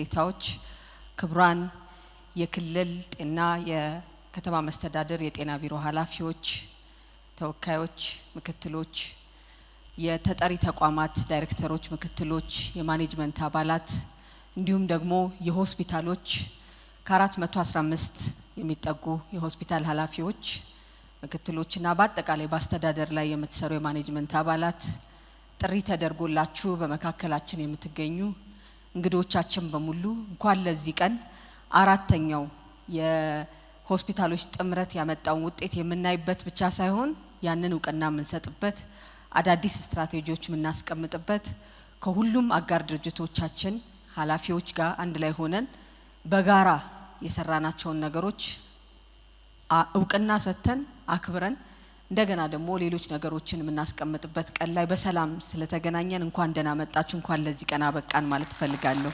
ዴታዎች ክብራን የክልል ጤና የከተማ መስተዳድር የጤና ቢሮ ኃላፊዎች ተወካዮች ምክትሎች የተጠሪ ተቋማት ዳይሬክተሮች ምክትሎች የማኔጅመንት አባላት እንዲሁም ደግሞ የሆስፒታሎች ከ415 የሚጠጉ የሆስፒታል ኃላፊዎች ምክትሎችና በአጠቃላይ በአስተዳደር ላይ የምትሰሩ የማኔጅመንት አባላት ጥሪ ተደርጎላችሁ በመካከላችን የምትገኙ እንግዶቻችን በሙሉ እንኳን ለዚህ ቀን አራተኛው የሆስፒታሎች ጥምረት ያመጣው ውጤት የምናይበት ብቻ ሳይሆን ያንን ዕውቅና የምንሰጥበት አዳዲስ ስትራቴጂዎች የምናስቀምጥበት ከሁሉም አጋር ድርጅቶቻችን ኃላፊዎች ጋር አንድ ላይ ሆነን በጋራ የሰራናቸውን ነገሮች ዕውቅና ሰጥተን አክብረን እንደገና ደግሞ ሌሎች ነገሮችን የምናስቀምጥበት ቀን ላይ በሰላም ስለተገናኘን እንኳን ደህና መጣችሁ እንኳን ለዚህ ቀን አበቃን ማለት ፈልጋለሁ።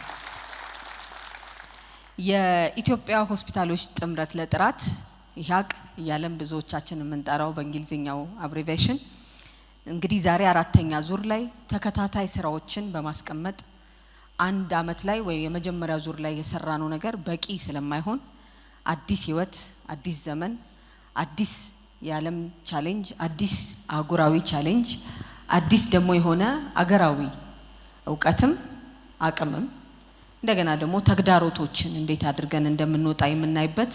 የኢትዮጵያ ሆስፒታሎች ጥምረት ለጥራት ይሃቅ ያለም ብዙዎቻችን የምንጠራው በእንግሊዝኛው አብሪቬሽን እንግዲህ ዛሬ አራተኛ ዙር ላይ ተከታታይ ስራዎችን በማስቀመጥ አንድ አመት ላይ ወይ የመጀመሪያ ዙር ላይ የሰራነው ነገር በቂ ስለማይሆን አዲስ ህይወት አዲስ ዘመን አዲስ የዓለም ቻሌንጅ አዲስ አህጉራዊ ቻሌንጅ አዲስ ደግሞ የሆነ አገራዊ ዕውቀትም አቅምም እንደገና ደግሞ ተግዳሮቶችን እንዴት አድርገን እንደምንወጣ የምናይበት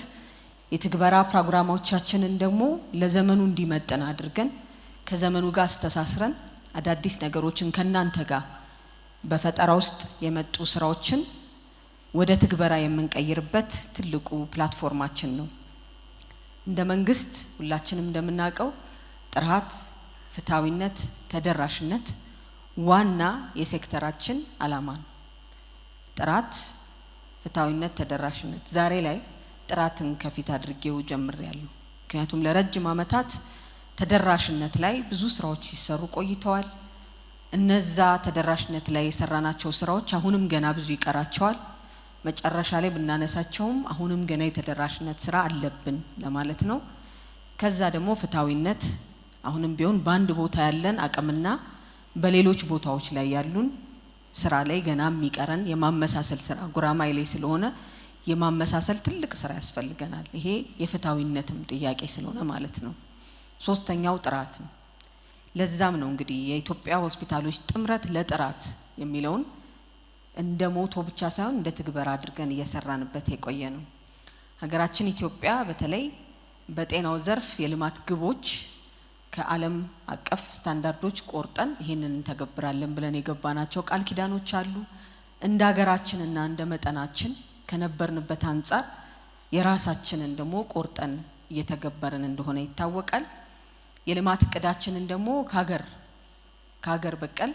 የትግበራ ፕሮግራሞቻችንን ደግሞ ለዘመኑ እንዲመጥን አድርገን ከዘመኑ ጋር አስተሳስረን አዳዲስ ነገሮችን ከናንተ ጋር በፈጠራ ውስጥ የመጡ ስራዎችን ወደ ትግበራ የምንቀይርበት ትልቁ ፕላትፎርማችን ነው። እንደ መንግስት ሁላችንም እንደምናውቀው ጥራት ፍትሃዊነት ተደራሽነት ዋና የሴክተራችን ዓላማ ነው። ጥራት ፍትሃዊነት ተደራሽነት ዛሬ ላይ ጥራትን ከፊት አድርጌው ጀምሬያለሁ። ምክንያቱም ለረጅም አመታት ተደራሽነት ላይ ብዙ ስራዎች ሲሰሩ ቆይተዋል። እነዛ ተደራሽነት ላይ የሰራናቸው ስራዎች አሁንም ገና ብዙ ይቀራቸዋል። መጨረሻ ላይ ብናነሳቸውም አሁንም ገና የተደራሽነት ስራ አለብን ለማለት ነው። ከዛ ደግሞ ፍትሃዊነት አሁንም ቢሆን በአንድ ቦታ ያለን አቅምና በሌሎች ቦታዎች ላይ ያሉን ስራ ላይ ገና የሚቀረን የማመሳሰል ስራ ጉራማይ ላይ ስለሆነ የማመሳሰል ትልቅ ስራ ያስፈልገናል። ይሄ የፍትሃዊነትም ጥያቄ ስለሆነ ማለት ነው። ሶስተኛው ጥራት ነው። ለዛም ነው እንግዲህ የኢትዮጵያ ሆስፒታሎች ጥምረት ለጥራት የሚለውን እንደ ሞቶ ብቻ ሳይሆን እንደ ትግበራ አድርገን እየሰራንበት የቆየ ነው። ሀገራችን ኢትዮጵያ በተለይ በጤናው ዘርፍ የልማት ግቦች ከዓለም አቀፍ ስታንዳርዶች ቆርጠን ይሄንን እንተገብራለን ብለን የገባናቸው ቃል ኪዳኖች አሉ። እንደ ሀገራችንና እንደ መጠናችን ከነበርንበት አንፃር የራሳችንን ደግሞ ቆርጠን እየተገበርን እንደሆነ ይታወቃል። የልማት እቅዳችንን ደግሞ ከሀገር በቀል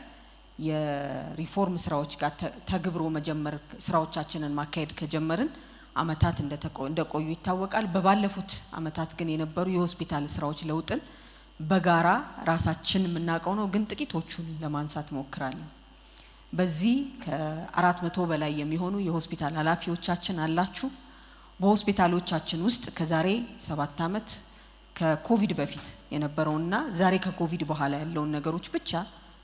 የሪፎርም ስራዎች ጋር ተግብሮ መጀመር ስራዎቻችንን ማካሄድ ከጀመርን አመታት እንደቆዩ ይታወቃል። በባለፉት አመታት ግን የነበሩ የሆስፒታል ስራዎች ለውጥን በጋራ ራሳችን የምናውቀው ነው፣ ግን ጥቂቶቹን ለማንሳት ሞክራለሁ። በዚህ ከ400 በላይ የሚሆኑ የሆስፒታል ኃላፊዎቻችን አላችሁ። በሆስፒታሎቻችን ውስጥ ከዛሬ 7 አመት ከኮቪድ በፊት የነበረውና ዛሬ ከኮቪድ በኋላ ያለውን ነገሮች ብቻ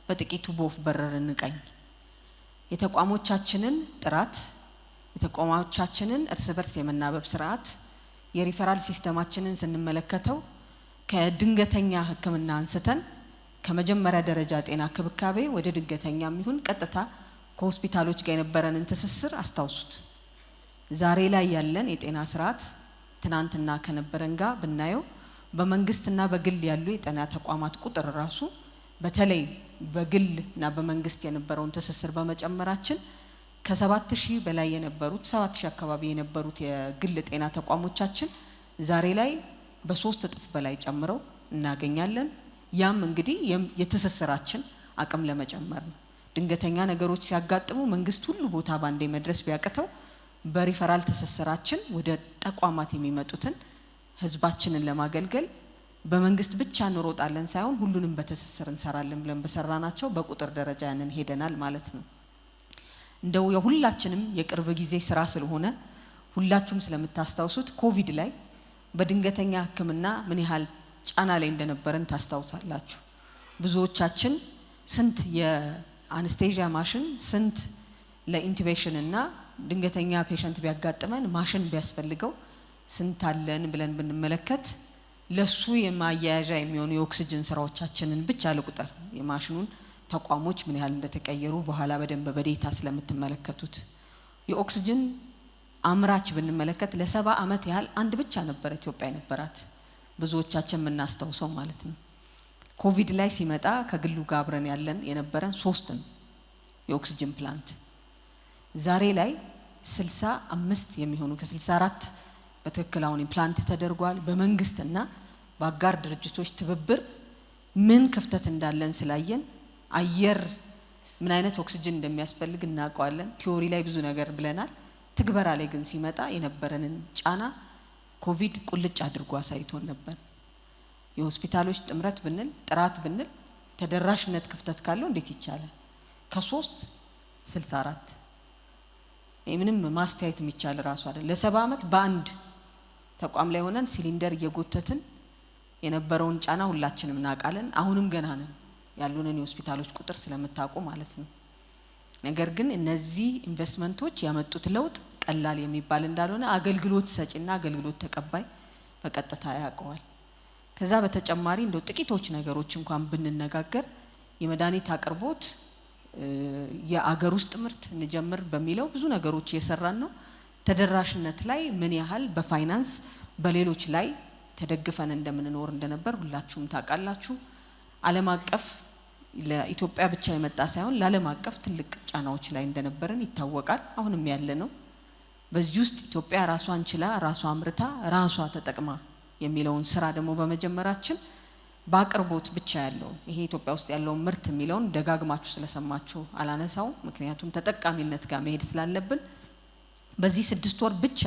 በጥቂቱ በወፍ በረር እንቃኝ። የተቋሞቻችንን ጥራት የተቋሞቻችንን እርስ በርስ የመናበብ ስርዓት የሪፈራል ሲስተማችንን ስንመለከተው ከድንገተኛ ህክምና አንስተን ከመጀመሪያ ደረጃ ጤና ክብካቤ ወደ ድንገተኛም ይሁን ቀጥታ ከሆስፒታሎች ጋር የነበረንን ትስስር አስታውሱት። ዛሬ ላይ ያለን የጤና ስርዓት ትናንትና ከነበረን ጋር ብናየው በመንግስትና በግል ያሉ የጤና ተቋማት ቁጥር ራሱ በተለይ በግልና በመንግስት የነበረውን ትስስር በመጨመራችን ከ7000 በላይ የነበሩት 7000 አካባቢ የነበሩት የግል ጤና ተቋሞቻችን ዛሬ ላይ በ3 እጥፍ በላይ ጨምረው እናገኛለን። ያም እንግዲህ የትስስራችን አቅም ለመጨመር ነው። ድንገተኛ ነገሮች ሲያጋጥሙ መንግስት ሁሉ ቦታ ባንዴ መድረስ ቢያቀተው በሪፈራል ትስስራችን ወደ ተቋማት የሚመጡትን ህዝባችንን ለማገልገል በመንግስት ብቻ እንሮጣለን ሳይሆን ሁሉንም በተሰሰር እንሰራለን ብለን በሰራናቸው በቁጥር ደረጃ ያንን ሄደናል ማለት ነው። እንደው የሁላችንም የቅርብ ጊዜ ስራ ስለሆነ ሁላችሁም ስለምታስታውሱት ኮቪድ ላይ በድንገተኛ ህክምና ምን ያህል ጫና ላይ እንደነበረን ታስታውሳላችሁ። ብዙዎቻችን ስንት የአነስቴዥያ ማሽን ስንት ለኢንቱቤሽን እና ድንገተኛ ፔሸንት ቢያጋጥመን ማሽን ቢያስፈልገው ስንት አለን ብለን ብንመለከት ለሱ የማያያዣ የሚሆኑ የኦክሲጅን ስራዎቻችንን ብቻ ለቁጥር የማሽኑን ተቋሞች ምን ያህል እንደተቀየሩ በኋላ በደንብ በዴታ ስለምትመለከቱት የኦክሲጅን አምራች ብንመለከት ለ70 ዓመት ያህል አንድ ብቻ ነበር ኢትዮጵያ የነበራት ብዙዎቻችን የምናስተውሰው ማለት ነው። ኮቪድ ላይ ሲመጣ ከግሉ ጋር አብረን ያለን የነበረን 3 የኦክሲጅን ፕላንት ዛሬ ላይ 65 የሚሆኑ ከ64 በትክክል አሁን ፕላንት ተደርጓል። በመንግስትና በአጋር ድርጅቶች ትብብር ምን ክፍተት እንዳለን ስላየን አየር ምን አይነት ኦክሲጅን እንደሚያስፈልግ እናውቀዋለን። ቲዮሪ ላይ ብዙ ነገር ብለናል። ትግበራ ላይ ግን ሲመጣ የነበረንን ጫና ኮቪድ ቁልጭ አድርጎ አሳይቶን ነበር። የሆስፒታሎች ጥምረት ብንል ጥራት ብንል ተደራሽነት ክፍተት ካለው እንዴት ይቻላል? ከ3 64 ምንም ማስተያየት የሚቻል ራሱ አይደል። ለ70 ዓመት በአንድ ተቋም ላይ ሆነን ሲሊንደር እየጎተትን የነበረውን ጫና ሁላችንም እናውቃለን። አሁንም ገና ነን ያሉንን የሆስፒታሎች ቁጥር ስለምታውቁ ማለት ነው። ነገር ግን እነዚህ ኢንቨስትመንቶች ያመጡት ለውጥ ቀላል የሚባል እንዳልሆነ አገልግሎት ሰጪና አገልግሎት ተቀባይ በቀጥታ ያውቀዋል። ከዛ በተጨማሪ እንደው ጥቂቶች ነገሮች እንኳን ብንነጋገር የመድኃኒት አቅርቦት የአገር ውስጥ ምርት እንጀምር በሚለው ብዙ ነገሮች እየሰራን ነው። ተደራሽነት ላይ ምን ያህል በፋይናንስ በሌሎች ላይ ተደግፈን እንደምንኖር እንደነበር ሁላችሁም ታውቃላችሁ። ዓለም አቀፍ ለኢትዮጵያ ብቻ የመጣ ሳይሆን ለዓለም አቀፍ ትልቅ ጫናዎች ላይ እንደነበርን ይታወቃል። አሁንም ያለ ነው። በዚህ ውስጥ ኢትዮጵያ ራሷን ችላ ራሷ አምርታ ራሷ ተጠቅማ የሚለውን ስራ ደግሞ በመጀመራችን በአቅርቦት ብቻ ያለው ይሄ ኢትዮጵያ ውስጥ ያለው ምርት የሚለውን ደጋግማችሁ ስለሰማችሁ አላነሳው፣ ምክንያቱም ተጠቃሚነት ጋር መሄድ ስላለብን በዚህ 6 ወር ብቻ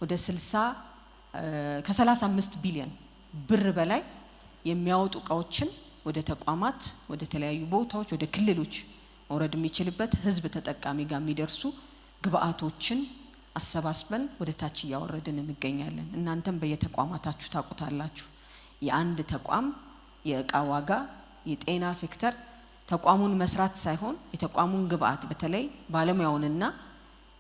ወደ 35 ቢሊዮን ብር በላይ የሚያወጡ እቃዎችን ወደ ተቋማት ወደ ተለያዩ ቦታዎች ወደ ክልሎች ወረድ የሚችልበት ህዝብ ተጠቃሚ ጋር የሚደርሱ ግብአቶችን አሰባስበን ወደ ታች ያወረድን እንገኛለን። እናንተም በየተቋማታችሁ ታውቁታላችሁ። የአንድ ተቋም የእቃ ዋጋ የጤና ሴክተር ተቋሙን መስራት ሳይሆን የተቋሙን ግብአት በተለይ ባለሙያውንና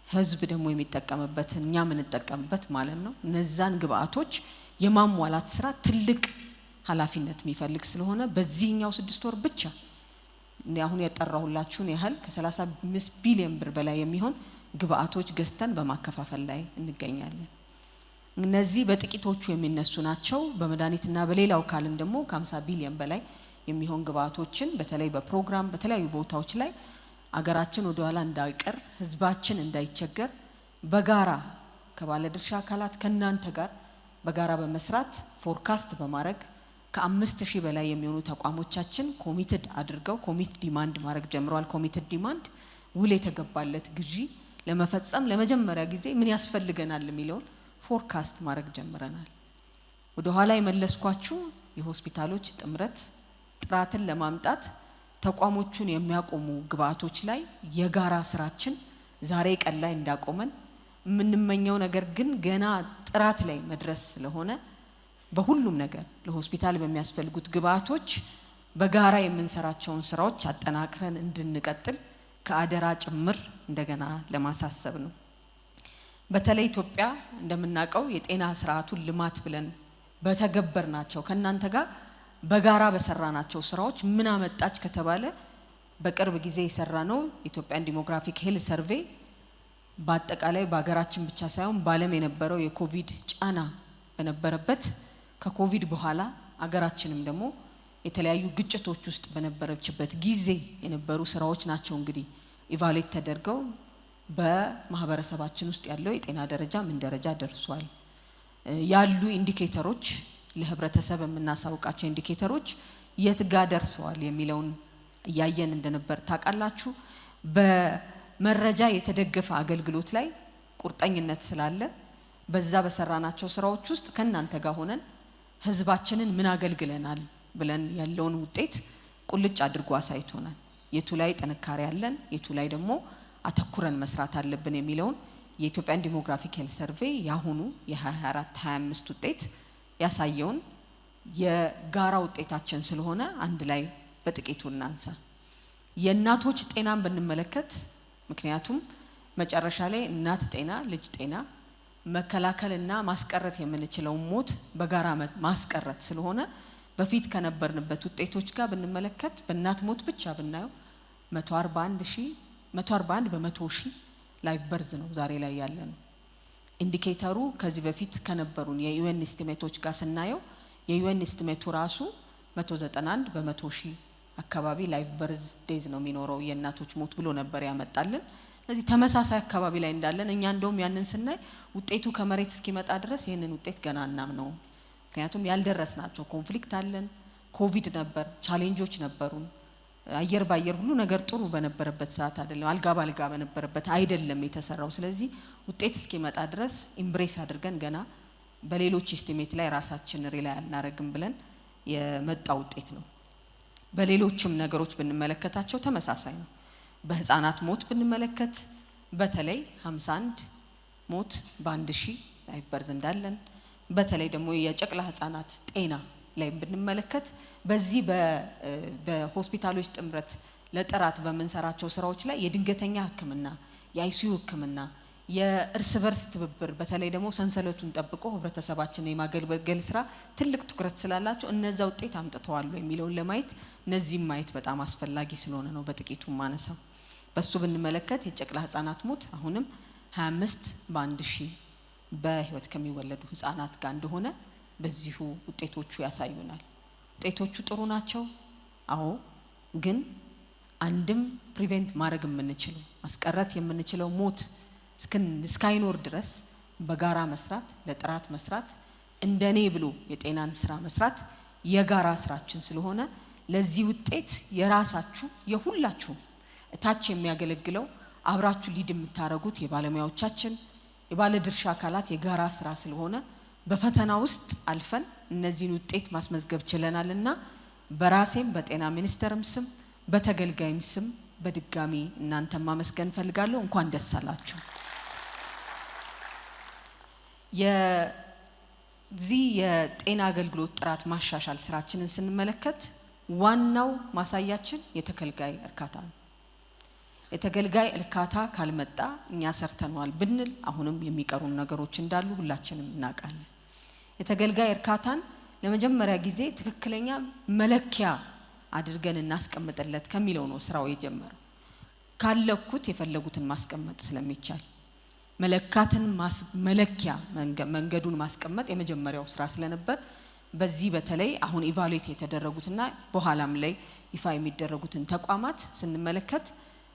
ህዝብ ደግሞ የሚጠቀምበት እኛ ምን እንጠቀምበት ማለት ነው እነዛን ግብአቶች የማሟላት ስራ ትልቅ ኃላፊነት የሚፈልግ ስለሆነ በዚህኛው 6 ወር ብቻ አሁን ያጠራሁላችሁን ያህል ከ35 ቢሊዮን ብር በላይ የሚሆን ግብአቶች ገዝተን በማከፋፈል ላይ እንገኛለን። እነዚህ በጥቂቶቹ የሚነሱ ናቸው። በመድኃኒትና በሌላው ካልን ደግሞ ከ50 ቢሊዮን በላይ የሚሆን ግብአቶችን በተለይ በፕሮግራም በተለያዩ ቦታዎች ላይ አገራችን ወደ ኋላ እንዳይቀር ህዝባችን እንዳይቸገር በጋራ ከባለድርሻ አካላት ከናንተ ጋር በጋራ በመስራት ፎርካስት በማድረግ ከ5000 በላይ የሚሆኑ ተቋሞቻችን ኮሚትድ አድርገው ኮሚት ዲማንድ ማድረግ ጀምረዋል። ኮሚትድ ዲማንድ ውል የተገባለት ግዢ ለመፈጸም ለመጀመሪያ ጊዜ ምን ያስፈልገናል የሚለውን ፎርካስት ማድረግ ጀምረናል። ወደ ኋላ የመለስኳችሁ የሆስፒታሎች ጥምረት ጥራትን ለማምጣት ተቋሞቹን የሚያቆሙ ግብአቶች ላይ የጋራ ስራችን ዛሬ ቀን ላይ እንዳቆመን የምንመኘው ነገር ግን ገና ጥራት ላይ መድረስ ስለሆነ በሁሉም ነገር ለሆስፒታል በሚያስፈልጉት ግብአቶች በጋራ የምንሰራቸውን ስራዎች አጠናክረን እንድንቀጥል ከአደራ ጭምር እንደገና ለማሳሰብ ነው። በተለይ ኢትዮጵያ እንደምናውቀው የጤና ስርዓቱን ልማት ብለን በተገበርናቸው ከናንተ ጋር በጋራ በሰራናቸው ስራዎች ምን አመጣች ከተባለ በቅርብ ጊዜ የሰራነው ኢትዮጵያን ዲሞግራፊክ ሄልዝ ሰርቬይ በአጠቃላይ በአገራችን ብቻ ሳይሆን በዓለም የነበረው የኮቪድ ጫና በነበረበት ከኮቪድ በኋላ አገራችንም ደግሞ የተለያዩ ግጭቶች ውስጥ በነበረችበት ጊዜ የነበሩ ስራዎች ናቸው እንግዲህ ኢቫሉዌት ተደርገው በማህበረሰባችን ውስጥ ያለው የጤና ደረጃ ምን ደረጃ ደርሷል ያሉ ኢንዲኬተሮች ለህብረተሰብ የምናሳውቃቸው ኢንዲኬተሮች የት ጋር ደርሰዋል የሚለውን ያየን እንደነበር ታውቃላችሁ። በመረጃ የተደገፈ አገልግሎት ላይ ቁርጠኝነት ስላለ በዛ በሰራናቸው ስራዎች ውስጥ ከናንተ ጋር ሆነን ህዝባችንን ምን አገልግለናል ብለን ያለውን ውጤት ቁልጭ አድርጎ አሳይቶናል። የቱ ላይ ጥንካሬ ያለን የቱ ላይ ደግሞ አተኩረን መስራት አለብን የሚለውን የኢትዮጵያን ዲሞግራፊክ ሄልዝ ሰርቬይ ያሁኑ የ24-25 ውጤት ያሳየውን የጋራ ውጤታችን ስለሆነ አንድ ላይ በጥቂቱ እናንሳ። የእናቶች ጤናን ብንመለከት ምክንያቱም መጨረሻ ላይ እናት ጤና ልጅ ጤና መከላከልና ማስቀረት የምንችለው ሞት በጋራ ማስቀረት ስለሆነ በፊት ከነበርንበት ውጤቶች ጋር ብንመለከት በእናት ሞት ብቻ ብናየው 141 በመቶ ሺህ ላይፍ በርዝ ነው ዛሬ ላይ ያለነው። ኢንዲኬተሩ ከዚህ በፊት ከነበሩን የዩኤን ኤስቲሜቶች ጋር ስናየው የዩኤን ኤስቲሜቱ ራሱ 191 በመቶ ሺህ አካባቢ ላይፍ በርዝ ዴዝ ነው የሚኖረው የእናቶች ሞት ብሎ ነበር ያመጣልን። ስለዚህ ተመሳሳይ አካባቢ ላይ እንዳለን እኛ እንደውም ያንን ስናይ ውጤቱ ከመሬት እስኪመጣ ድረስ ይሄንን ውጤት ገና እናምነው። ምክንያቱም ያልደረስናቸው ኮንፍሊክት አለን፣ ኮቪድ ነበር፣ ቻሌንጆች ነበሩን። አየር ባየር ሁሉ ነገር ጥሩ በነበረበት ሰዓት አይደለም፣ አልጋ ባልጋ በነበረበት አይደለም የተሰራው። ስለዚህ ውጤት እስኪመጣ ድረስ ኢምብሬስ አድርገን ገና በሌሎች ኤስቲሜት ላይ ራሳችን ሪላይ አናረግም ብለን የመጣ ውጤት ነው። በሌሎችም ነገሮች ብንመለከታቸው ተመሳሳይ ነው። በህፃናት ሞት ብንመለከት በተለይ 51 ሞት በ1000 ላይፍ በርዝ እንዳለን፣ በተለይ ደግሞ የጨቅላ ህፃናት ጤና ላይ ብንመለከት በዚህ በሆስፒታሎች ጥምረት ለጥራት በመንሰራቸው ስራዎች ላይ የድንገተኛ ህክምና የአይሲዩ ህክምና የእርስ በርስ ትብብር በተለይ ደግሞ ሰንሰለቱን ጠብቆ ህብረተሰባችንን የማገልገል ስራ ትልቅ ትኩረት ስላላቸው እነዛ ውጤት አምጥተዋል የሚለውን ለማየት እነዚህም ማየት በጣም አስፈላጊ ስለሆነ ነው በጥቂቱ ማነሳው። በሱ ብንመለከት የጨቅላ ህፃናት ሞት አሁንም 25 በ1000 በህይወት ከሚወለዱ ህፃናት ጋር እንደሆነ በዚሁ ውጤቶቹ ያሳዩናል። ውጤቶቹ ጥሩ ናቸው። አዎ፣ ግን አንድም ፕሪቬንት ማድረግ የምንችለው ማስቀረት የምንችለው ሞት እስካይኖር ድረስ በጋራ መስራት፣ ለጥራት መስራት፣ እንደኔ ብሎ የጤናን ስራ መስራት የጋራ ስራችን ስለሆነ ለዚህ ውጤት የራሳችሁ የሁላችሁ እታች የሚያገለግለው አብራችሁ ሊድ የምታረጉት የባለሙያዎቻችን የባለድርሻ አካላት የጋራ ስራ ስለሆነ በፈተና ውስጥ አልፈን እነዚህን ውጤት ማስመዝገብ ችለናልና በራሴም በጤና ሚኒስቴርም ስም በተገልጋይም ስም በድጋሚ እናንተን ማመስገን ፈልጋለሁ። እንኳን ደስ አላችሁ። የዚህ የጤና አገልግሎት ጥራት ማሻሻል ስራችንን ስንመለከት ዋናው ማሳያችን የተገልጋይ እርካታ ነው። የተገልጋይ እርካታ ካልመጣ እኛ ሰርተናል ብንል አሁንም የሚቀሩን ነገሮች እንዳሉ ሁላችንም እናውቃለን። የተገልጋይ እርካታን ለመጀመሪያ ጊዜ ትክክለኛ መለኪያ አድርገን እናስቀምጥለት ከሚለው ነው ስራው የጀመረው። ካለኩት የፈለጉትን ማስቀመጥ ስለሚቻል መለካትን መለኪያ መንገዱን ማስቀመጥ የመጀመሪያው ስራ ስለነበር በዚህ በተለይ አሁን ኢቫሉዌት የተደረጉትና በኋላም ላይ ይፋ የሚደረጉትን ተቋማት ስንመለከት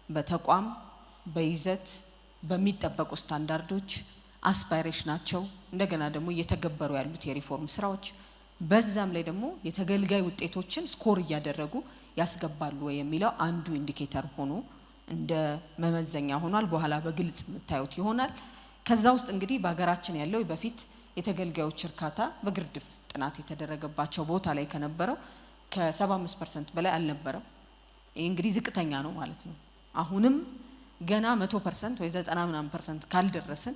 በተቋም በይዘት በሚጠበቁ ስታንዳርዶች አስፓይሬሽናቸው እንደገና ደግሞ እየተገበሩ ያሉት የሪፎርም ስራዎች በዛም ላይ ደግሞ የተገልጋይ ውጤቶችን ስኮር እያደረጉ ያስገባሉ የሚለው አንዱ ኢንዲኬተር ሆኖ እንደ መመዘኛ ሆኗል። በኋላ በግልጽ የምታዩት ይሆናል። ከዛ ውስጥ እንግዲህ በሀገራችን ያለው በፊት የተገልጋዮች እርካታ በግርድፍ ጥናት የተደረገባቸው ቦታ ላይ ከነበረው ከ75% በላይ አልነበረም። ይሄ እንግዲህ ዝቅተኛ ነው ማለት ነው። አሁንም ገና 100% ወይ 90% ካልደረስን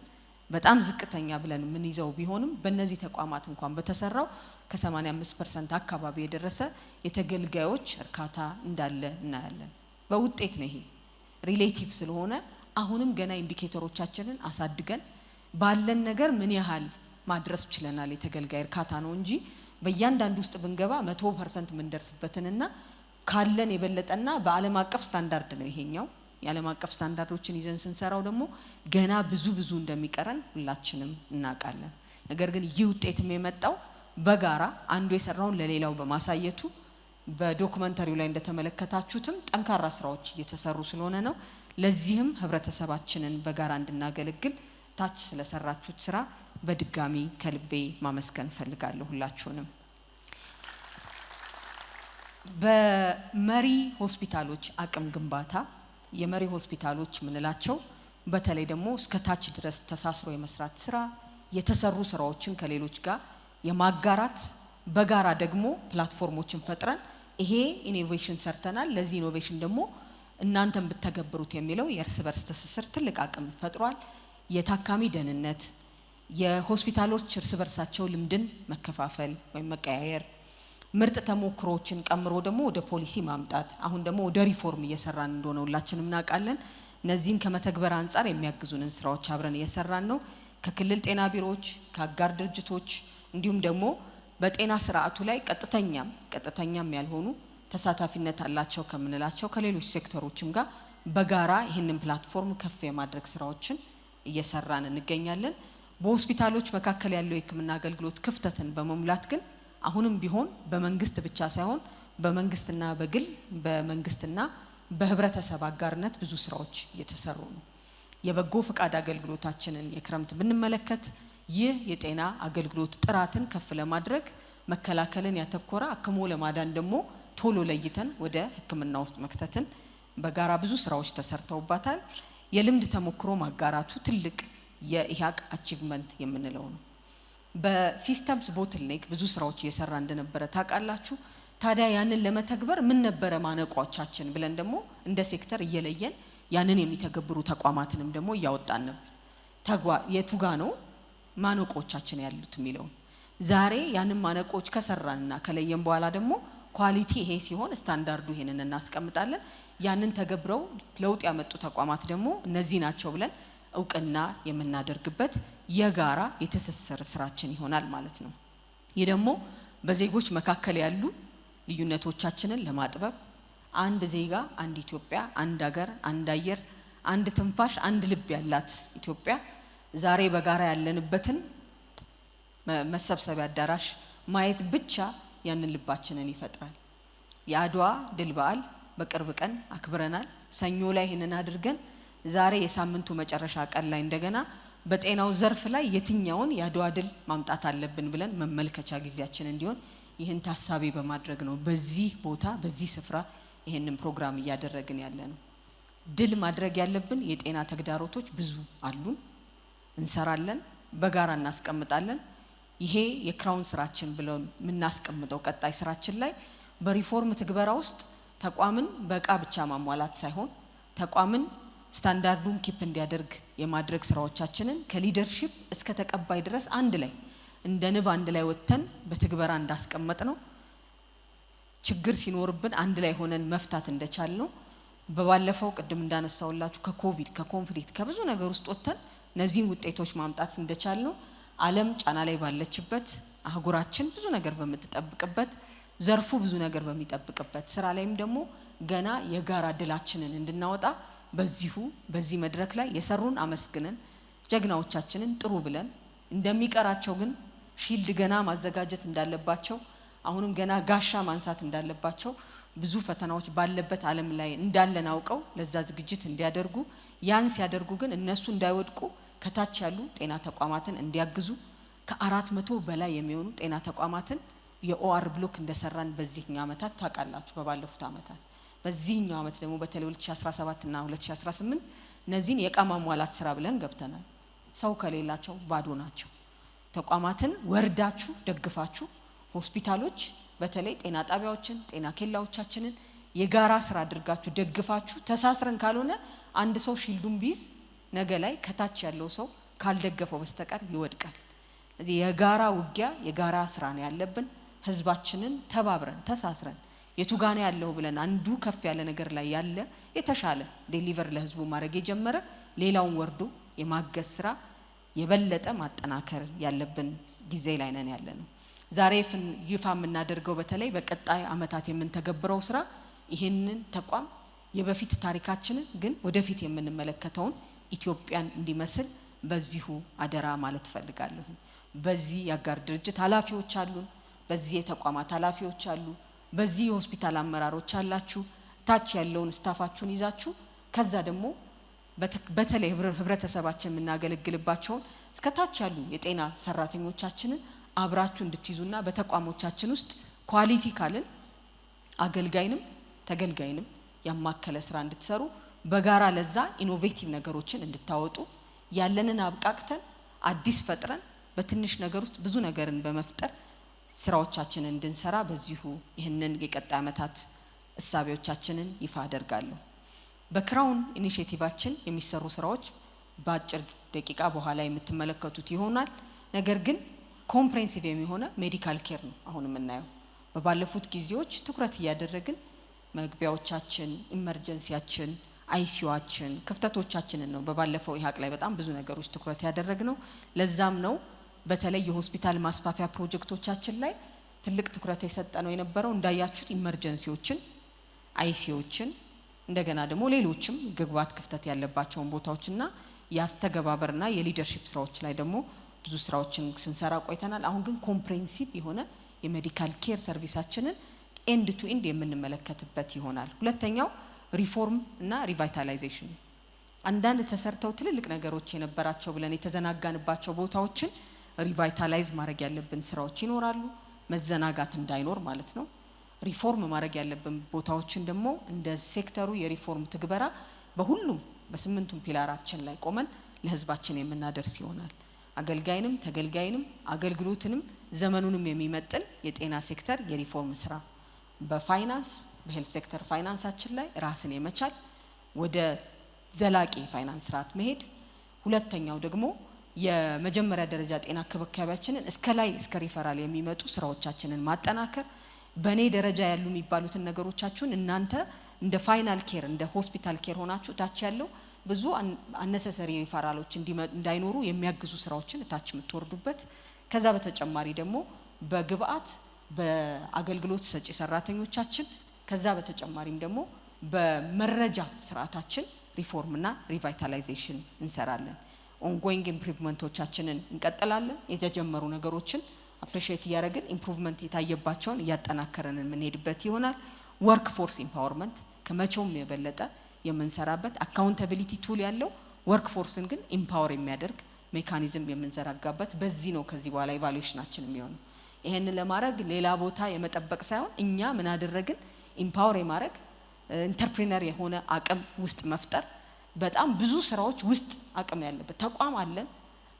በጣም ዝቅተኛ ብለን ምን ይዘው ቢሆንም በእነዚህ ተቋማት እንኳን በተሰራው ከ85% አካባቢ የደረሰ የተገልጋዮች እርካታ እንዳለ እናያለን። በውጤት ነው ይሄ ሪሌቲቭ ስለሆነ አሁንም ገና ኢንዲኬተሮቻችንን አሳድገን ባለን ነገር ምን ያህል ማድረስ ችለናል የተገልጋይ እርካታ ነው እንጂ በእያንዳንዱ ውስጥ ብንገባ 100% ምን ደርስበትንና ካለን የበለጠና በዓለም አቀፍ ስታንዳርድ ነው ይሄኛው። የዓለም አቀፍ ስታንዳርዶችን ይዘን ስንሰራው ደግሞ ገና ብዙ እንደሚቀረን ሁላችንም እናውቃለን። ነገር ግን ይህ ውጤትም የመጣው በጋራ አንዱ የሰራውን ለሌላው በማሳየቱ በዶክመንተሪው ላይ እንደተመለከታችሁትም ጠንካራ ስራዎች እየተሰሩ ስለሆነ ነው። ለዚህም ህብረተሰባችንን በጋራ እንድናገለግል ታች ስለሰራችሁት ስራ በድጋሚ ከልቤ ማመስገን ፈልጋለሁ ሁላችሁንም። በመሪ ሆስፒታሎች አቅም ግንባታ የመሪ ሆስፒታሎች ምንላቸው በተለይ ደግሞ እስከ ታች ድረስ ተሳስሮ የመስራት ስራ የተሰሩ ስራዎችን ከሌሎች ጋር የማጋራት በጋራ ደግሞ ፕላትፎርሞችን ፈጥረን ይሄ ኢኖቬሽን ሰርተናል ለዚህ ኢኖቬሽን ደግሞ እናንተም ብትተገብሩት የሚለው የእርስ በርስ ትስስር ትልቅ አቅም ፈጥሯል። የታካሚ ደህንነት የሆስፒታሎች እርስ በርሳቸው ልምድን መከፋፈል ወይም መቀያየር ምርጥ ተሞክሮችን ቀምሮ ደግሞ ወደ ፖሊሲ ማምጣት አሁን ደግሞ ወደ ሪፎርም እየሰራን እንደሆነ ሁላችንም እናውቃለን። እነዚህን ከመተግበር አንፃር የሚያግዙንን ስራዎች አብረን እየሰራን ነው። ከክልል ጤና ቢሮዎች ከአጋር ድርጅቶች እንዲሁም ደግሞ በጤና ስርዓቱ ላይ ቀጥተኛም ያልሆኑ ተሳታፊነት አላቸው ከምንላቸው ከሌሎች ሴክተሮችም ጋር በጋራ ይህንን ፕላትፎርም ከፍ የማድረግ ስራዎችን እየሰራን እንገኛለን። በሆስፒታሎች መካከል ያለው የሕክምና አገልግሎት ክፍተትን በመሙላት ግን አሁንም ቢሆን በመንግስት ብቻ ሳይሆን በመንግስትና በግል በመንግስትና በህብረተሰብ አጋርነት ብዙ ስራዎች እየተሰሩ ነው። የበጎ ፈቃድ አገልግሎታችንን የክረምት ብንመለከት ይህ የጤና አገልግሎት ጥራትን ከፍ ለማድረግ መከላከልን ያተኮረ አክሞ ለማዳን ደግሞ ቶሎ ለይተን ወደ ሕክምና ውስጥ መክተትን በጋራ ብዙ ስራዎች ተሰርተውባታል። የልምድ ተሞክሮ ማጋራቱ ትልቅ የኢሃቅ አቺቭመንት የምንለው ነው። በሲስተምስ ቦትልኔክ ብዙ ስራዎች እየሰራ እንደነበረ ታውቃላችሁ። ታዲያ ያንን ለመተግበር ምን ነበረ ማነቆቻችን ብለን ደግሞ እንደ ሴክተር እየለየን ያንን የሚተገብሩ ተቋማትንም ደግሞ እያወጣን ነበር። የቱጋ ነው ማነቆቻችን ያሉት የሚለው ዛሬ ያንን ማነቆች ከሰራንና ከለየን በኋላ ደግሞ ኳሊቲ ይሄ ሲሆን ስታንዳርዱ ይሄንን እናስቀምጣለን። ያንን ተገብረው ለውጥ ያመጡ ተቋማት ደግሞ እነዚህ ናቸው ብለን እውቅና የምናደርግበት የጋራ የተሰሰረ ስራችን ይሆናል ማለት ነው። ይህ ደግሞ በዜጎች መካከል ያሉ ልዩነቶቻችንን ለማጥበብ አንድ ዜጋ አንድ ኢትዮጵያ አንድ ሀገር አንድ አየር አንድ ትንፋሽ አንድ ልብ ያላት ኢትዮጵያ ዛሬ በጋራ ያለንበትን መሰብሰቢያ አዳራሽ ማየት ብቻ ያንን ልባችንን ይፈጥራል። የአድዋ ድል በዓል በቅርብ ቀን አክብረናል። ሰኞ ላይ ይሄንን አድርገን ዛሬ የሳምንቱ መጨረሻ ቀን ላይ እንደገና በጤናው ዘርፍ ላይ የትኛውን የአድዋ ድል ማምጣት አለብን ብለን መመልከቻ ጊዜያችን እንዲሆን ይህን ታሳቢ በማድረግ ነው በዚህ ቦታ በዚህ ስፍራ ይሄንን ፕሮግራም እያደረግን ያለነው። ድል ማድረግ ያለብን የጤና ተግዳሮቶች ብዙ አሉን። እንሰራለን በጋራ እናስቀምጣለን። ይሄ የክራውን ስራችን ብለን ምናስቀምጠው ቀጣይ ስራችን ላይ በሪፎርም ትግበራ ውስጥ ተቋምን በቃ ብቻ ማሟላት ሳይሆን ተቋምን ስታንዳርዱን ኪፕ እንዲያደርግ የማድረግ ስራዎቻችንን ከሊደርሺፕ እስከ ተቀባይ ድረስ አንድ ላይ እንደ ንብ አንድ ላይ ወጥተን በትግበራ እንዳስቀመጥ ነው። ችግር ሲኖርብን አንድ ላይ ሆነን መፍታት እንደቻል ነው። በባለፈው ቅድም እንዳነሳውላችሁ ከኮቪድ ከኮንፍሊክት ከብዙ ነገር ውስጥ ወጥተን እነዚህን ውጤቶች ማምጣት እንደቻል ነው። ዓለም ጫና ላይ ባለችበት አህጉራችን ብዙ ነገር በምትጠብቅበት ዘርፉ ብዙ ነገር በሚጠብቅበት ስራ ላይም ደግሞ ገና የጋራ ድላችንን እንድናወጣ በዚህ መድረክ ላይ የሰሩን አመስግነን ጀግናዎቻችንን ጥሩ ብለን እንደሚቀራቸው ግን ሺልድ ገና ማዘጋጀት እንዳለባቸው አሁንም ገና ጋሻ ማንሳት እንዳለባቸው ብዙ ፈተናዎች ባለበት ዓለም ላይ እንዳለን አውቀው ለዛ ዝግጅት እንዲያደርጉ ያን ሲያደርጉ ግን እነሱ እንዳይወድቁ ከታች ያሉ ጤና ተቋማትን እንዲያግዙ ከ400 በላይ የሚሆኑ ጤና ተቋማትን የኦአር ብሎክ እንደሰራን በዚህኛው አመታት ታውቃላችሁ። በባለፉት አመታት በዚህኛው አመት ደግሞ በተለይ 2017 እና 2018 እነዚህን የቃማ ሟላት ስራ ብለን ገብተናል። ሰው ከሌላቸው ባዶ ናቸው። ተቋማትን ወርዳችሁ ደግፋችሁ ሆስፒታሎች በተለይ ጤና ጣቢያዎችን ጤና ኬላዎቻችንን የጋራ ስራ አድርጋችሁ ደግፋችሁ ተሳስረን ካልሆነ አንድ ሰው ሺልዱን ቢዝ ነገ ላይ ከታች ያለው ሰው ካልደገፈው በስተቀር ይወድቃል። ስለዚህ የጋራ ውጊያ የጋራ ስራ ነው ያለብን። ህዝባችንን ተባብረን ተሳስረን የቱጋና ያለው ብለን አንዱ ከፍ ያለ ነገር ላይ ያለ የተሻለ ዴሊቨር ለህዝቡ ማድረግ የጀመረ ሌላውን ወርዶ የማገዝ ስራ የበለጠ ማጠናከር ያለብን ጊዜ ላይ ነን ያለነው። ዛሬ ይፋ የምናደርገው በተለይ በቀጣይ አመታት የምንተገብረው ስራ ይሄንን ተቋም የበፊት ታሪካችንን ግን ወደፊት የምንመለከተውን ኢትዮጵያን እንዲመስል በዚሁ አደራ ማለት ፈልጋለሁ። በዚህ ያጋር ድርጅት ኃላፊዎች አሉን፣ በዚህ የተቋማት ኃላፊዎች አሉ፣ በዚህ የሆስፒታል አመራሮች አላችሁ። ታች ያለውን ስታፋችሁን ይዛችሁ ከዛ ደግሞ በተለይ ህብረተሰባችን የምናገለግልባቸው እስከ ታች ያሉ የጤና ሰራተኞቻችንን አብራችሁ እንድትይዙና በተቋሞቻችን ውስጥ ኳሊቲ ካልን አገልጋይንም ተገልጋይንም ያማከለ ስራ እንድትሰሩ በጋራ ለዛ ኢኖቬቲቭ ነገሮችን እንድታወጡ ያለንን አብቃቅተን አዲስ ፈጥረን በትንሽ ነገር ውስጥ ብዙ ነገርን በመፍጠር ስራዎቻችንን እንድንሰራ በዚሁ ይህንን የቀጣይ ዓመታት እሳቤዎቻችንን ይፋ አደርጋለሁ። በክራውን ኢኒሺዬቲቫችን የሚሰሩ ስራዎች በአጭር ደቂቃ በኋላ የምትመለከቱት ይሆናል። ነገር ግን ኮምፕሬሄንሲቭ የሚሆነ ሜዲካል ኬር ነው አሁን የምናየው። በባለፉት ጊዜዎች ትኩረት እያደረግን መግቢያዎቻችን፣ ኢመርጀንሲያችን፣ አይሲዩአችን፣ ክፍተቶቻችንን ነው በባለፈው ኢሃቅ ላይ በጣም ብዙ ነገሮች ትኩረት ያደረግነው። ለዛም ነው በተለይ የሆስፒታል ማስፋፊያ ፕሮጀክቶቻችን ላይ ትልቅ ትኩረት የሰጠነው የነበረው። እንዳያችሁት ኢመርጀንሲዎችን፣ አይሲዩዎችን እንደገና ደግሞ ሌሎችም ግብአት ክፍተት ያለባቸውን ቦታዎችና ያስተገባበርና የሊደርሺፕ ስራዎች ላይ ደግሞ ብዙ ስራዎችን ስንሰራ ቆይተናል። አሁን ግን ኮምፕሬሄንሲቭ የሆነ የሜዲካል ኬር ሰርቪሳችንን ኤንድ ቱ ኤንድ የምንመለከትበት ይሆናል። ሁለተኛው ሪፎርም እና ሪቫይታላይዜሽን። አንዳንድ ተሰርተው ትልልቅ ነገሮች የነበራቸው ብለን የተዘናጋንባቸው ቦታዎችን ሪቫይታላይዝ ማድረግ ያለብን ስራዎች ይኖራሉ፣ መዘናጋት እንዳይኖር ማለት ነው። ሪፎርም ማድረግ ያለብን ቦታዎችን ደግሞ እንደ ሴክተሩ የሪፎርም ትግበራ በሁሉም በስምንቱም ፒላራችን ላይ ቆመን ለህዝባችን የምናደርስ ይሆናል። አገልጋይንም ተገልጋይንም አገልግሎትንም ዘመኑንም የሚመጥን የጤና ሴክተር የሪፎርም ስራ በፋይናንስ በሄልት ሴክተር ፋይናንሳችን ላይ ራስን የመቻል ወደ ዘላቂ ፋይናንስ ስርዓት መሄድ። ሁለተኛው ደግሞ የመጀመሪያ ደረጃ ጤና ክብካቤያችንን እስከ ላይ እስከ ሪፈራል የሚመጡ ስራዎቻችንን ማጠናከር። በኔ ደረጃ ያሉ የሚባሉትን ነገሮቻችሁን እናንተ እንደ ፋይናል ኬር እንደ ሆስፒታል ኬር ሆናችሁ ታች ያለው ብዙ አነሰሰሪ ሪፈራሎች እንዳይኖሩ የሚያግዙ ስራዎችን ታች የምትወርዱበት። ከዛ በተጨማሪ ደግሞ በግብአት በአገልግሎት ሰጪ ሰራተኞቻችን ከዛ በተጨማሪም ደግሞ በመረጃ ስርዓታችን ሪፎርምና ሪቫይታላይዜሽን እንሰራለን። ኦንጎይንግ ኢምፕሩቭመንቶቻችንን እንቀጥላለን። የተጀመሩ ነገሮችን አፕሪሺየት እያደረግን ኢምፕሩቭመንት የታየባቸውን እያጠናከረን የምንሄድበት ይሆናል። ወርክ ፎርስ ኢምፓወርመንት ከመቼውም የበለጠ የምንሰራበት አካውንታቢሊቲ ቱል ያለው ወርክ ፎርስን ግን ኢምፓወር የሚያደርግ ሜካኒዝም የምንዘረጋበት በዚህ ነው ከዚህ በኋላ ኢቫሉዌሽናችን የሚሆነው። ይሄንን ለማድረግ ሌላ ቦታ የመጠበቅ ሳይሆን እኛ ምን አደረግን ኢምፓወር የማድረግ ኢንተርፕሪነር የሆነ አቅም ውስጥ መፍጠር። በጣም ብዙ ስራዎች ውስጥ አቅም ያለበት ተቋም አለን።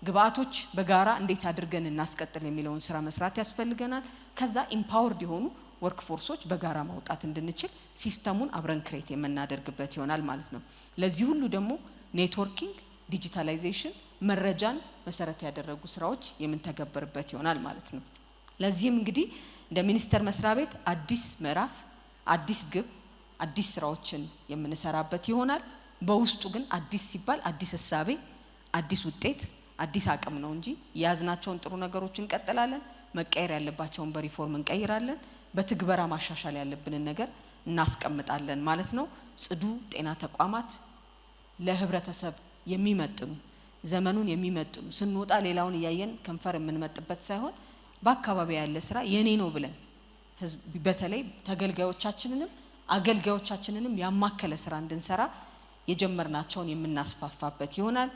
ግብአቶች በጋራ እንዴት አድርገን እናስቀጥል የሚለውን ስራ መስራት ያስፈልገናል። ከዛ ኢምፓወርድ የሆኑ ወርክ ፎርሶች በጋራ ማውጣት እንድንችል ሲስተሙን አብረን ክሬት የምናደርግበት ይሆናል ማለት ነው። ለዚህ ሁሉ ደግሞ ኔትወርኪንግ፣ ዲጂታላይዜሽን፣ መረጃን መሰረት ያደረጉ ስራዎች የምንተገብርበት ይሆናል ማለት ነው። ለዚህም እንግዲህ እንደ ሚኒስቴር መስሪያ ቤት አዲስ ምዕራፍ፣ አዲስ ግብ፣ አዲስ ስራዎችን የምንሰራበት ይሆናል። በውስጡ ግን አዲስ ሲባል አዲስ ህሳቤ፣ አዲስ ውጤት፣ አዲስ አቅም ነው እንጂ ያዝናቸውን ጥሩ ነገሮች እንቀጥላለን፣ መቀየር ያለባቸውን በሪፎርም እንቀይራለን፣ በትግበራ ማሻሻል ያለብንን ነገር እናስቀምጣለን ማለት ነው። ጽዱ ጤና ተቋማት ለህብረተሰብ የሚመጥኑ ዘመኑን የሚመጥኑ ስንወጣ ሌላውን ያየን ከንፈር የምንመጥበት ሳይሆን በአካባቢ ያለ ስራ የኔ ነው ብለን በተለይ ተገልጋዮቻችንንም አገልጋዮቻችንንም ያማከለ ስራ እንድንሰራ የጀመርናቸውን የምናስፋፋበት ይሆናል።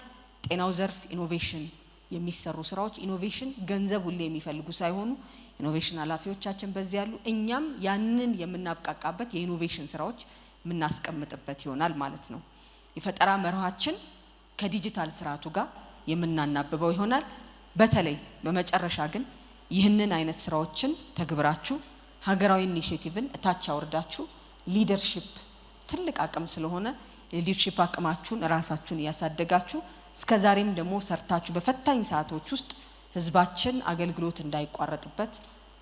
ጤናው ዘርፍ ኢኖቬሽን የሚሰሩ ስራዎች ኢኖቬሽን ገንዘብ ሁሌ የሚፈልጉ ሳይሆኑ ኢኖቬሽን ኃላፊዎቻችን በዚህ ያሉ እኛም ያንን የምናብቃቃበት የኢኖቬሽን ስራዎች የምናስቀምጥበት ይሆናል ማለት ነው። የፈጠራ መርሃችን ከዲጂታል ስርዓቱ ጋር የምናናብበው ይሆናል። በተለይ በመጨረሻ ግን ይህንን አይነት ስራዎችን ተግብራችሁ ሀገራዊ ኢኒሺዬቲቭን እታች አወርዳችሁ ሊደርሺፕ ትልቅ አቅም ስለሆነ የሊደርሺፕ አቅማችሁን ራሳችሁን ያሳደጋችሁ እስከዛሬም ደግሞ ሰርታችሁ በፈታኝ ሰዓቶች ውስጥ ህዝባችን አገልግሎት እንዳይቋረጥበት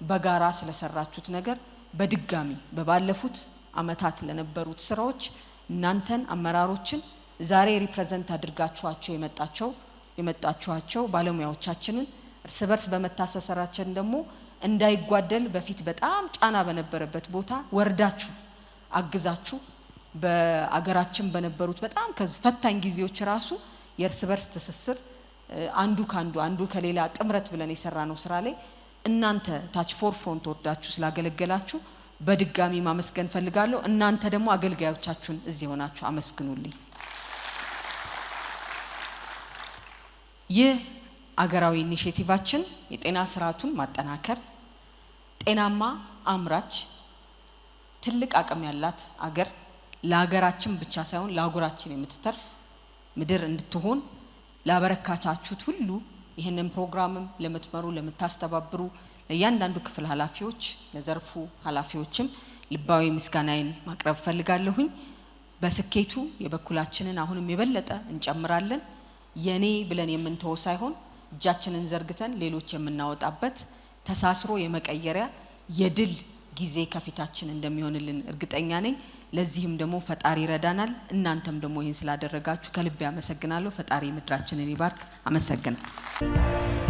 በጋራ ስለሰራችሁት ነገር በድጋሚ በባለፉት አመታት ለነበሩት ስራዎች እናንተን አመራሮችን ዛሬ ሪፕሬዘንት አድርጋችኋቸው የመጣችኋቸው ባለሙያዎቻችንን እርስ በርስ በመታሰሰራችን ደግሞ እንዳይጓደል በፊት በጣም ጫና በነበረበት ቦታ ወርዳችሁ አግዛችሁ በአገራችን በነበሩት በጣም ከፈታኝ ጊዜዎች ራሱ የእርስ በርስ ትስስር አንዱ ከሌላ ጥምረት ብለን የሰራነው ስራ ላይ እናንተ ታች ፎር ፍሮንት ወርዳችሁ ስላገለገላችሁ በድጋሚ ማመስገን ፈልጋለሁ። እናንተ ደግሞ አገልጋዮቻችሁን እዚህ ሆናችሁ አመስግኑልኝ። ይህ አገራዊ ኢኒሺዬቲቫችን የጤና ስርዓቱን ማጠናከር፣ ጤናማ አምራች ትልቅ አቅም ያላት አገር ለሀገራችን ብቻ ሳይሆን ለአህጉራችን የምትተርፍ ምድር እንድትሆን ላበረካታችሁት ሁሉ ይህንን ፕሮግራምም ለምትመሩ ለምታስተባብሩ ለእያንዳንዱ ክፍል ኃላፊዎች ለዘርፉ ኃላፊዎችም ልባዊ ምስጋናዬን ማቅረብ ፈልጋለሁኝ። በስኬቱ የበኩላችንን አሁንም የበለጠ እንጨምራለን። የኔ ብለን የምንተው ሳይሆን እጃችንን ዘርግተን ሌሎች የምናወጣበት ተሳስሮ የመቀየሪያ የድል ጊዜ ከፊታችን እንደሚሆንልን እርግጠኛ ነኝ። ለዚህም ደግሞ ፈጣሪ ይረዳናል። እናንተም ደግሞ ይህን ስላደረጋችሁ ከልብ አመሰግናለሁ። ፈጣሪ ምድራችንን ይባርክ። አመሰግናለሁ።